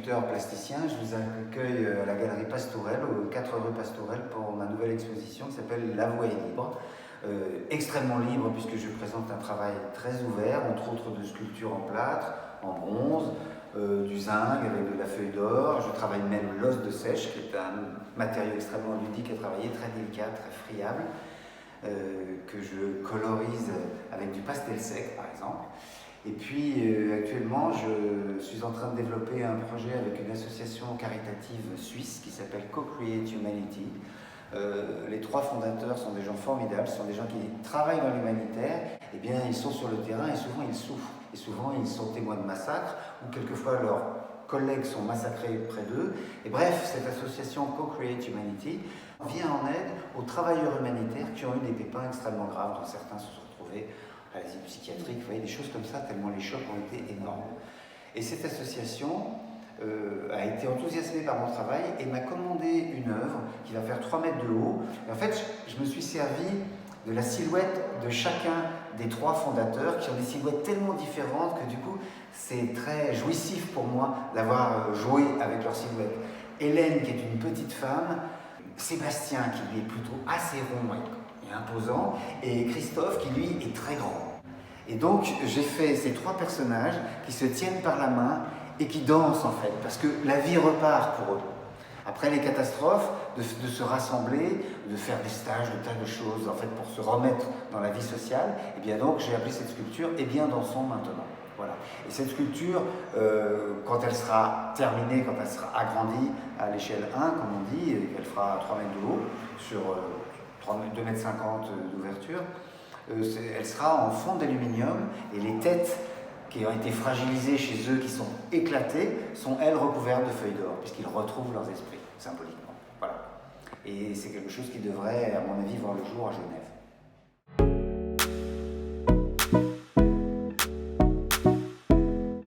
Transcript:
sculpteur plasticien. Je vous accueille à la galerie Pastourelle, aux 4 rue Pastourelle, pour ma nouvelle exposition qui s'appelle La Voie est libre. Extrêmement libre puisque je présente un travail très ouvert, entre autres de sculpture en plâtre, en bronze, du zinc avec de la feuille d'or. Je travaille même l'os de sèche, qui est un matériau extrêmement ludique à travailler, très délicat, très friable, que je colorise avec du pastel sec par exemple. Et puis actuellement, je suis en train de développer un projet avec une association caritative suisse qui s'appelle Co-Create Humanity. Les 3 fondateurs sont des gens formidables, ce sont des gens qui travaillent dans l'humanitaire. Eh bien, ils sont sur le terrain et souvent ils souffrent. Et souvent ils sont témoins de massacres ou quelquefois leurs collègues sont massacrés près d'eux. Et bref, cette association Co-Create Humanity vient en aide aux travailleurs humanitaires qui ont eu des pépins extrêmement graves, dont certains se sont retrouvés à l'asile psychiatrique, vous voyez, des choses comme ça, tellement les chocs ont été énormes. Et cette association a été enthousiasmée par mon travail et m'a commandé une œuvre qui va faire 3 mètres de haut. Et en fait, je me suis servi de la silhouette de chacun des 3 fondateurs qui ont des silhouettes tellement différentes que du coup, c'est très jouissif pour moi d'avoir joué avec leur silhouette. Hélène, qui est une petite femme, Sébastien, qui lui est plutôt assez rond et imposant, et Christophe, qui lui est très grand. Et donc, j'ai fait ces 3 personnages qui se tiennent par la main et qui dansent en fait, parce que la vie repart pour eux. Après les catastrophes, de se rassembler, de faire des stages, de tas de choses, en fait, pour se remettre dans la vie sociale, et bien donc j'ai appelé cette sculpture « Et bien dansons maintenant ». Voilà. Et cette sculpture, quand elle sera terminée, quand elle sera agrandie à l'échelle 1, comme on dit, et qu'elle fera 3 mètres de haut, sur 2,50 mètres d'ouverture, elle sera en fond d'aluminium et les têtes qui ont été fragilisées chez eux, qui sont éclatées, sont elles recouvertes de feuilles d'or, puisqu'ils retrouvent leurs esprits, symboliquement. Voilà. Et c'est quelque chose qui devrait, à mon avis, voir le jour à Genève.